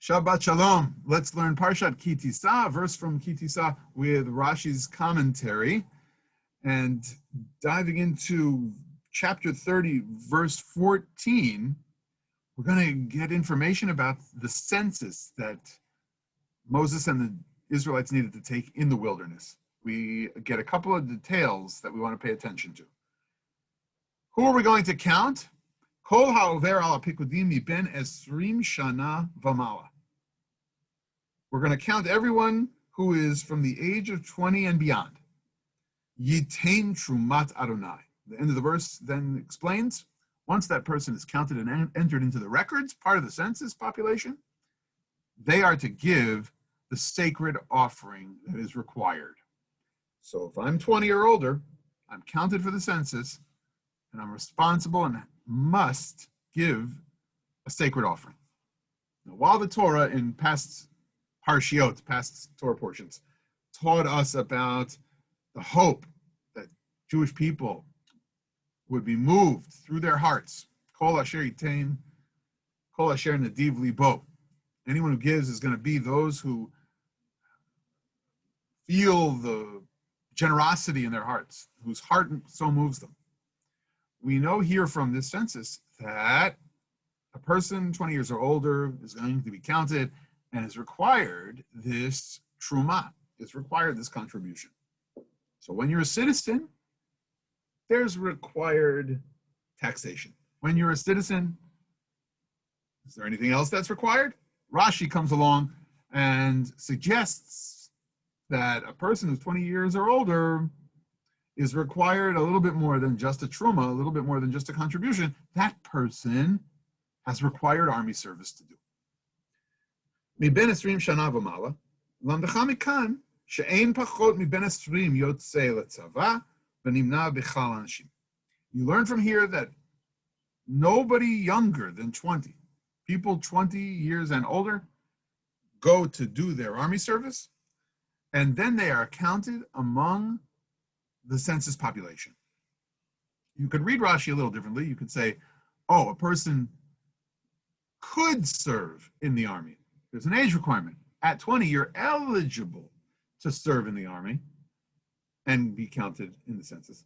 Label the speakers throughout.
Speaker 1: Shabbat Shalom. Let's learn Parshat Ki Tisa, verse from Ki Tisa with Rashi's commentary, and diving into chapter 30, verse 14, we're going to get information about the census that Moses and the Israelites needed to take in the wilderness. We get a couple of details that we want to pay attention to. Who are we going to count? Kol ha'over al ha'pikudim miben esrim shana v'mala. We're going to count everyone who is from the age of 20 and beyond. Yitain trumat Adonai. The end of the verse then explains, once that person is counted and entered into the records, part of the census population, they are to give the sacred offering that is required. So if I'm 20 or older, I'm counted for the census, and I'm responsible and must give a sacred offering. Now, while the Torah in past Parshiot, past Torah portions, taught us about the hope that Jewish people would be moved through their hearts. Kol asher yitain, kol asher nadiv libo. Anyone who gives is going to be those who feel the generosity in their hearts, whose heart so moves them. We know here from this census that a person 20 years or older is going to be counted and is required this truma, is required this contribution. So when you're a citizen, there's required taxation. When you're a citizen, is there anything else that's required? Rashi comes along and suggests that a person who's 20 years or older is required a little bit more than just a truma, a little bit more than just a contribution. That person has required army service to do. מבין 20 שנה ומעלה, למדך מכאן שאין פחות מבין 20 יוצא לצבא ונמנע בכלל אנשים. You learn from here that nobody younger than 20, people 20 years and older, go to do their army service, and then they are counted among the census population. You could read Rashi a little differently. You could say, oh, a person could serve in the army. There's an age requirement. At 20, you're eligible to serve in the army and be counted in the census.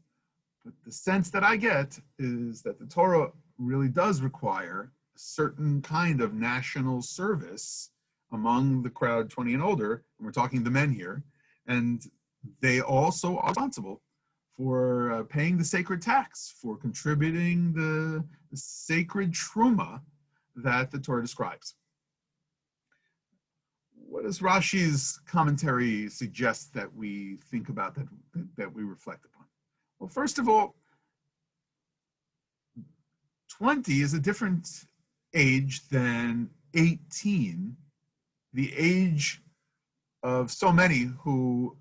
Speaker 1: But the sense that I get is that the Torah really does require a certain kind of national service among the crowd 20 and older, and we're talking the men here, and they also are responsible for paying the sacred tax, for contributing the sacred truma that the Torah describes. What does Rashi's commentary suggest that we think about, that we reflect upon? Well, first of all, 20 is a different age than 18, the age of so many who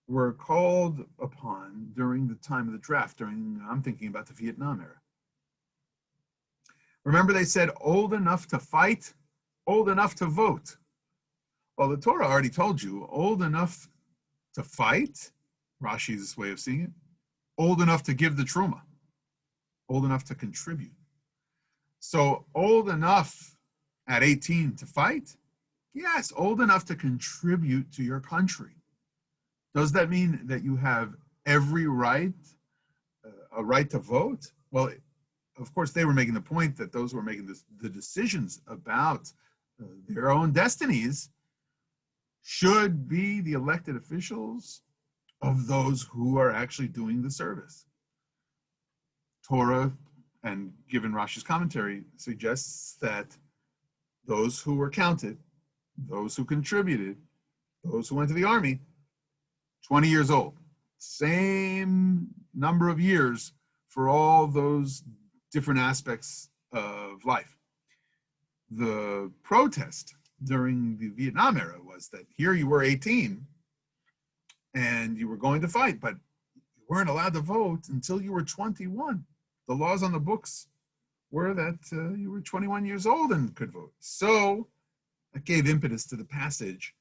Speaker 1: were called upon during the time of the draft, I'm thinking about the Vietnam era. Remember, they said old enough to fight, old enough to vote. Well, the Torah already told you, old enough to fight, Rashi's way of seeing it, old enough to give the truma, old enough to contribute. So old enough at 18 to fight? Yes, old enough to contribute to your country. Does that mean that you have every right, a right to vote? Well, of course, they were making the point that those who were making the decisions about their own destinies should be the elected officials of those who are actually doing the service. Torah, and given Rashi's commentary, suggests that those who were counted, those who contributed, those who went to the army, 20 years old, same number of years for all those different aspects of life. The protest during the Vietnam era was that here you were 18 and you were going to fight, but you weren't allowed to vote until you were 21. The laws on the books were that you were 21 years old and could vote. So that gave impetus to the passage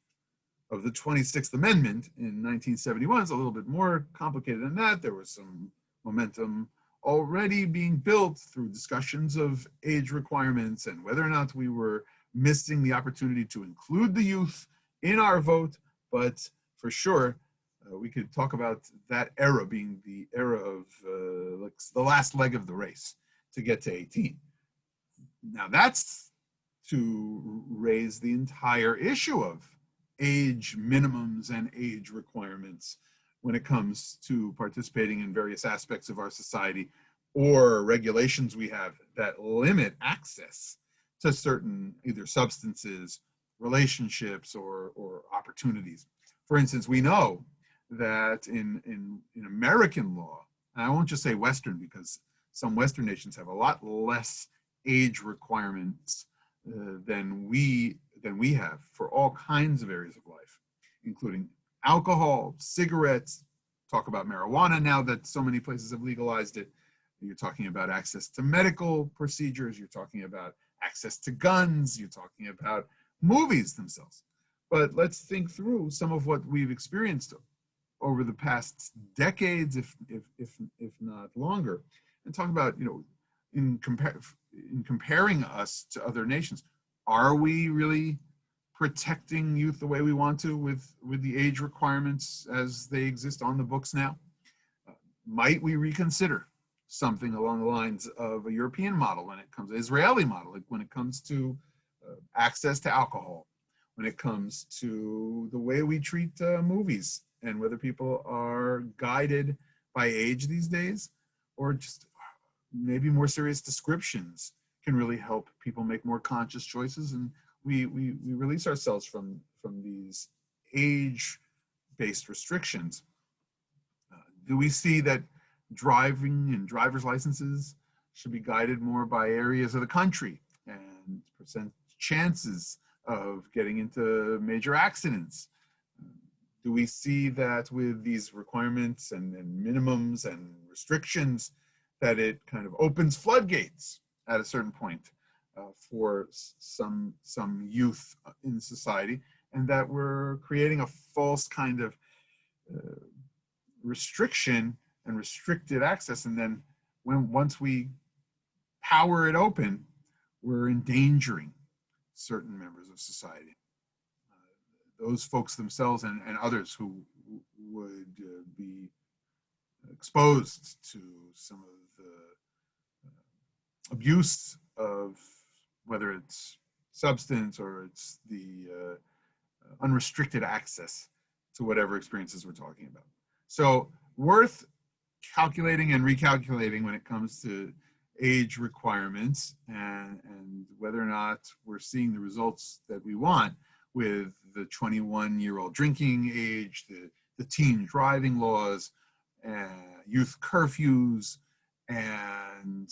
Speaker 1: of the 26th Amendment in 1971. It's a little bit more complicated than that. There was some momentum already being built through discussions of age requirements and whether or not we were missing the opportunity to include the youth in our vote, but for sure, we could talk about that era being the era of like the last leg of the race to get to 18. Now that's to raise the entire issue of age minimums and age requirements when it comes to participating in various aspects of our society, or regulations we have that limit access to certain either substances, relationships, or opportunities. For instance, we know that in American law, and I won't just say Western because some Western nations have a lot less age requirements than we have for all kinds of areas of life, including alcohol, cigarettes, talk about marijuana now that so many places have legalized it. You're talking about access to medical procedures, you're talking about access to guns, you're talking about movies themselves. But let's think through some of what we've experienced over the past decades, if not longer, and talk about, in comparing us to other nations, are we really protecting youth the way we want to with the age requirements as they exist on the books now? Might we reconsider something along the lines of a European model when it comes, Israeli model, like when it comes to access to alcohol, when it comes to the way we treat movies, and whether people are guided by age these days, or just maybe more serious descriptions can really help people make more conscious choices, and we release ourselves from these age-based restrictions. Do we see that driving and driver's licenses should be guided more by areas of the country and percent chances of getting into major accidents? Do we see that with these requirements and minimums and restrictions that it kind of opens floodgates at a certain point for some youth in society, and that we're creating a false kind of restriction and restricted access, and then once we power it open, we're endangering certain members of society, those folks themselves and others who would be exposed to some of the abuse of, whether it's substance or it's the unrestricted access to whatever experiences we're talking about. So worth calculating and recalculating when it comes to age requirements and whether or not we're seeing the results that we want with the 21-year-old drinking age, the teen driving laws, youth curfews, and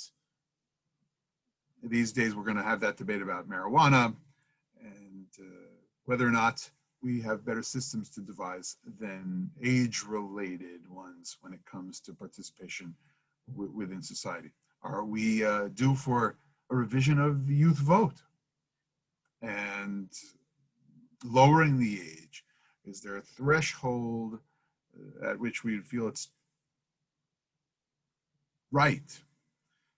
Speaker 1: these days we're going to have that debate about marijuana, and whether or not we have better systems to devise than age-related ones when it comes to participation within society. Are we due for a revision of the youth vote and lowering the age? Is there a threshold at which we feel it's right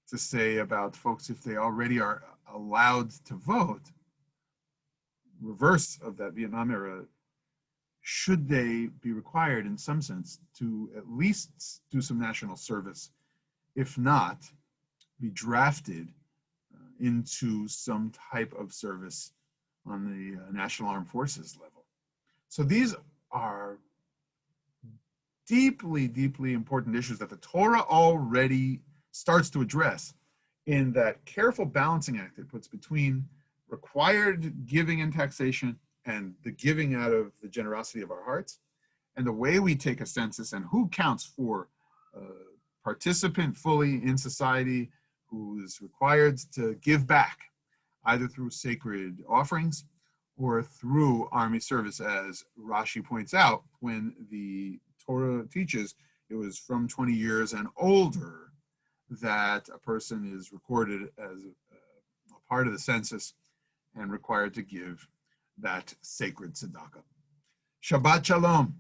Speaker 1: to say about folks, if they already are allowed to vote, reverse of that Vietnam era, should they be required in some sense to at least do some national service, if not be drafted into some type of service on the National Armed Forces level? So these are deeply, deeply important issues that the Torah already starts to address in that careful balancing act it puts between required giving and taxation and the giving out of the generosity of our hearts, and the way we take a census and who counts for participant fully in society, who is required to give back either through sacred offerings or through army service, as Rashi points out, when the Torah teaches it was from 20 years and older that a person is recorded as a part of the census and required to give that sacred tzedakah. Shabbat Shalom.